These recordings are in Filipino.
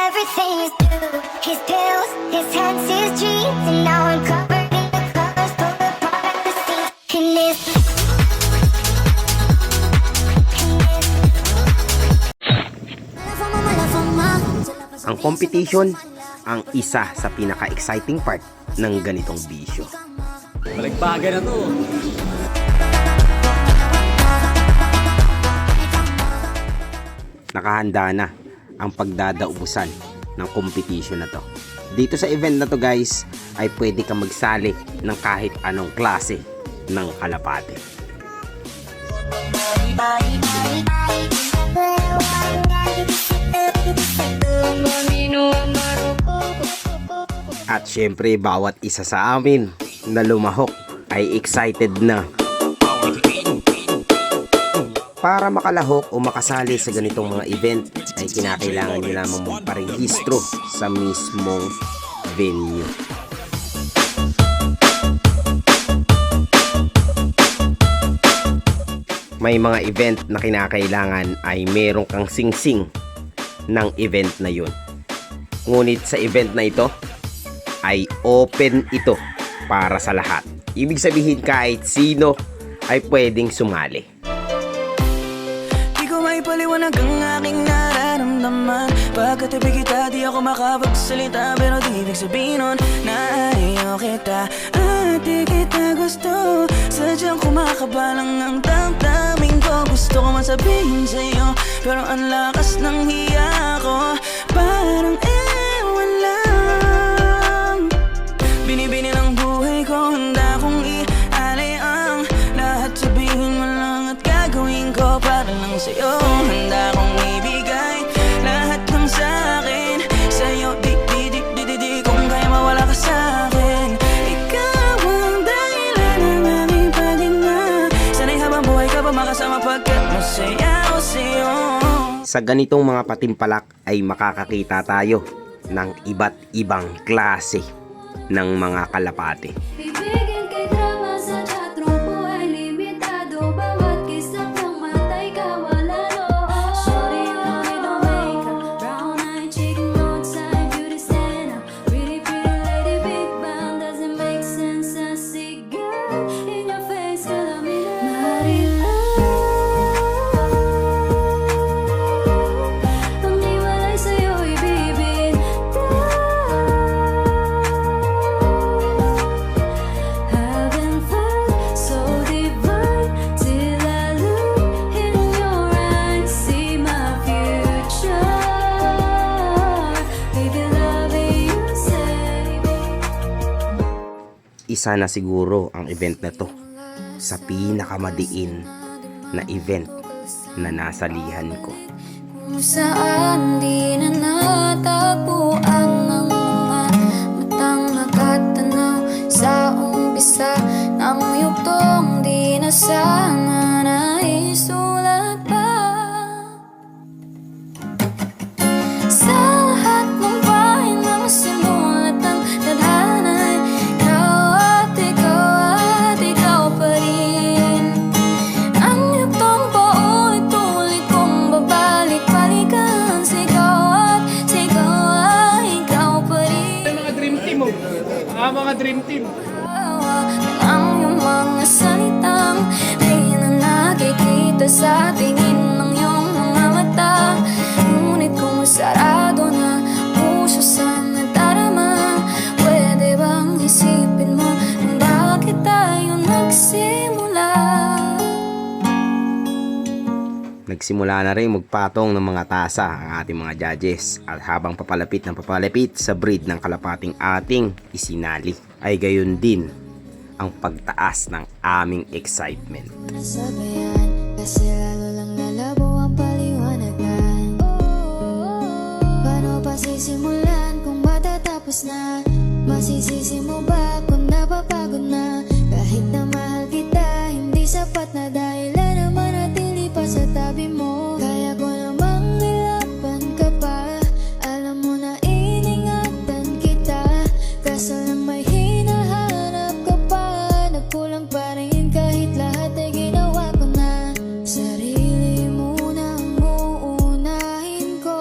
everything is due. His pills, his hands, his dreams, and now I'm covered in the colors, pulled apart at the seams. And this Ang competition, ang isa sa pinaka-exciting part ng ganitong bisyo. Baligbagan na to. Nakahanda na ang pagdadaubusan ng competition na to. Dito sa event na to guys, ay pwede ka magsali ng kahit anong klase ng kalapate. At syempre, bawat isa sa amin na lumahok ay excited na para makalahok o makasali sa ganitong mga event ay kinakailangan nyo lamang magparehistro sa mismong venue. May mga event na kinakailangan ay meron kang sing-sing ng event na yun. Ngunit sa event na ito ay open ito para sa lahat. Ibig sabihin kahit sino ay pwedeng sumali. Di ko maipaliwanag ang aking nararamdaman. Pagkatabi kita di ako makapagsalita, pero di ibig sabihin nun na ayaw kita at di kita gusto. Sadyang kumakabalang ang damdamin ko. Gusto ko man sabihin sa'yo, pero ang lakas ng hiya ko. Parang ewan lang. Binibini ng buhay ko, handa kong ialay ang lahat. Sabihin mo lang at gagawin ko para lang sa'yo. Handa kong ibigay lahat ng sa'kin sa'yo. Di kung kaya mawala ka sa'kin. Ikaw ang dahilan ng aming paghinga. Sana'y habang buhay ka pa makasama pagkat masaya ako sa'yo. Sa ganitong mga patimpalak ay makakakita tayo ng iba't ibang klase ng mga kalapate. Ibigin kay drama sa chatroom po ay limitado. Bawat kislap ng matay kawala loob. Sorry you don't need no makeup. Brown eye chick notes I beauty stand up. Pretty lady big bang doesn't make sense. I see girl in your face kala mi Marila. Ang iwalay sa'yo ibibigay. Haven't felt so divine till I look in your eyes, see my future. Baby, loving you, say. Isa na siguro ang event na to sa pinakamadiin na event na nasalihan ko. Kung saan di na natagpuan ng mga matang nakatanaw sa umpisa ng yugtong di na sana naisulat pa. Sa lahat ng bahay na masimulat ang tadhana'y ikaw pa rin. Ang yugtong paulit-ulit kong babalik-balikan. Sigaw ay ikaw pa rin. Mga dream team mo. Mga dream team. Ang iyong mga salitang di na nakikita sa tingin ng iyong mga mata. Ngunit kung sarado na puso sa nadarama, pwede bang isipin mo kung bakit tayo nagsimula? Nagsimula na rin magpatong ng mga tasa ang ating mga judges at habang papalapit ng papalapit sa breed ng kalapating ating isinali ay gayon din ang pagtaas ng aming excitement. Nasabayan, kasi lalo lang lalabo ang paliwanagan. Paano pa sisimulan kung matatapos na? Masisisi mo ba kung napapagod na? Kahit na mahal kita, hindi sapat na dahilan na manatili pa sa tabi mo. Kaya ko namang nilaban ka pa. Alam mo na iningatan kita, kaso lang may hinahanap ka pa. Nagkulang pa rin kahit lahat ay ginawa ko na. Sarili mo na ang uunahin ko.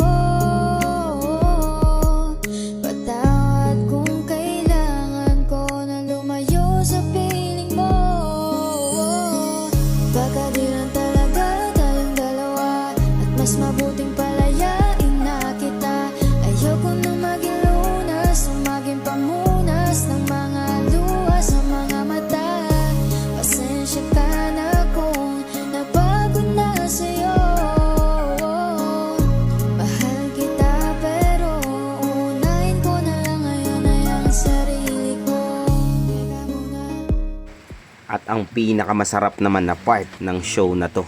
ang pinakamasarap naman na part ng show na to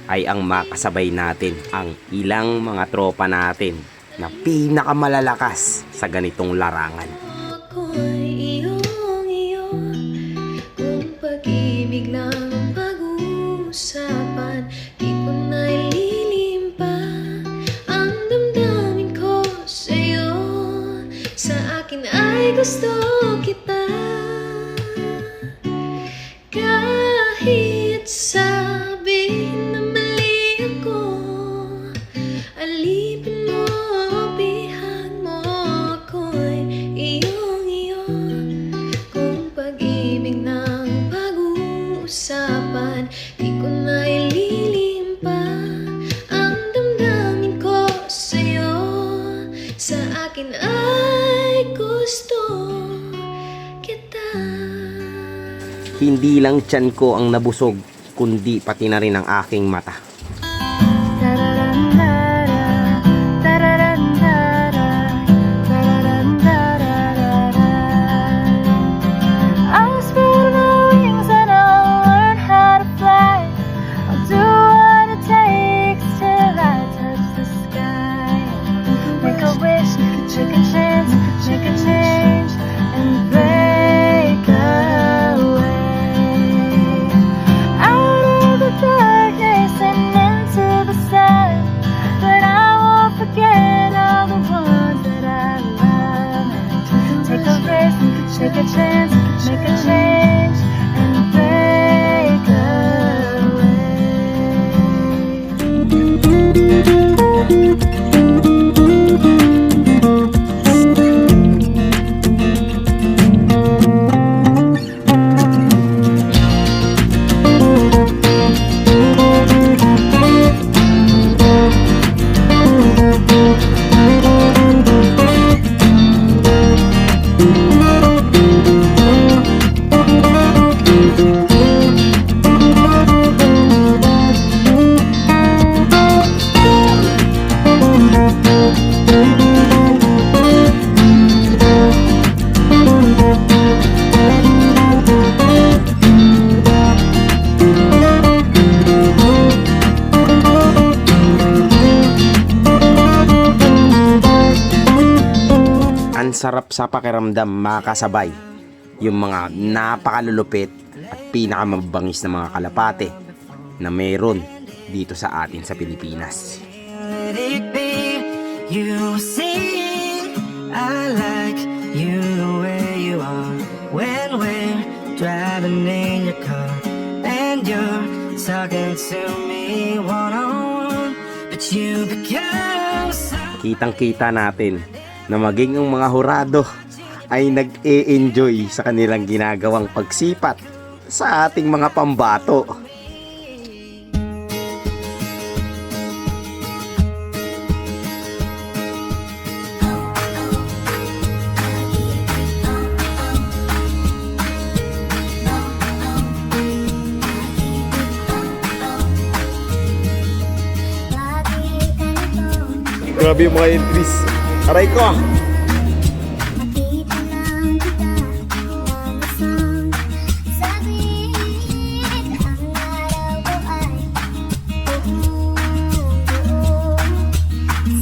ay ang makasabay natin ang ilang mga tropa natin na pinakamalalakas sa ganitong larangan. Ako'y iyong-iyo, kung pag-ibig lang ang pag-uusapan, di ko na ililimpa ang damdamin ko sa'yo. Sa akin ay gusto kita, kahit sabihin na mali ako. Alipin mo, bihag mo, ako'y iyong-iyo, kung pag-ibig ng pag-uusapan, di ko na ililimpa ang damdamin ko sa'yo. Sa akin ay gusto kita. Hindi lang tiyan ko ang nabusog, kundi pati na rin ang aking mata. I'll spread my wings and I'll learn how to fly. I'll do what it takes till I touch the sky. Make a wish, take a chance, make a change, and break away out of the darkness and into the sun. But I won't forget all the ones that I love. Take a risk, take a chance, make a change, and break Ang sarap sa pakiramdam makasabay yung mga napakalulupit at pinakamabangis na mga kalapate na meron dito sa atin sa Pilipinas. Let it be, you see, I like you the way you are. When we're driving in your car and you're talking to me one-on-one, but you become so... Kitang-kita natin na maging ang mga hurado ay nag-e-enjoy sa kanilang ginagawang pagsipat sa ating mga pambato. Grabe yung mga entries. Aray ko! Makita lang kita, umamasang sabihin ang araw ko ay buo.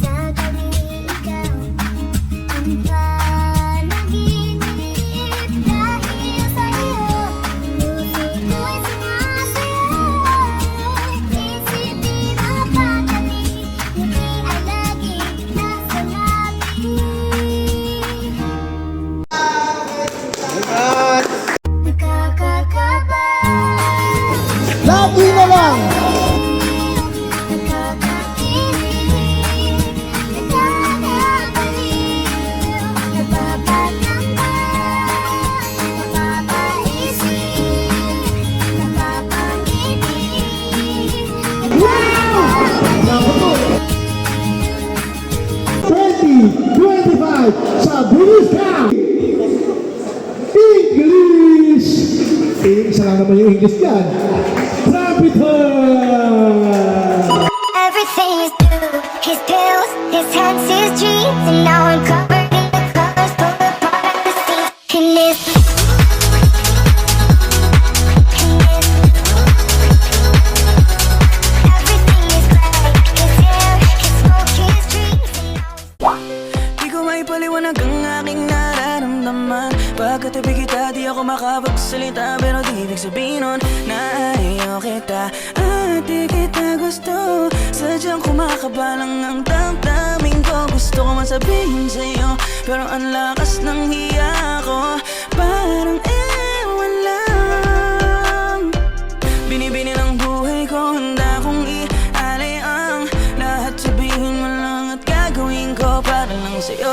Sa gabi ikaw ang panaginip, dahil sa'yo puso ko'y sumasayaw. Isip di mapakali, ngiti ay laging nasa labi. Nakakakabay, Lagi na lang! nakakakilig, nakakabaliw, napapatambay, napapaisip, napapangibig. 2025 sa British Town! English! Isa lang naman yung English dyan. Trumpeter! Everything is new, his pills, his hands, his dreams, and now I'm covered in the colors, pulled apart at the seams. And it's maipaliwanag ang aking nararamdaman Pagkatabi kita di ako makapagsalita Pero di ibig sabihin nun na ayaw kita At di kita gusto Sadyang kumakabalang ang damdamin ko Gusto ko man sabihin sa'yo Pero ang lakas ng hiya ko Parang ewan lang Binibini ng buhay ko Handa kong ialay ang lahat Sabihin mo lang at gagawin ko para lang sa'yo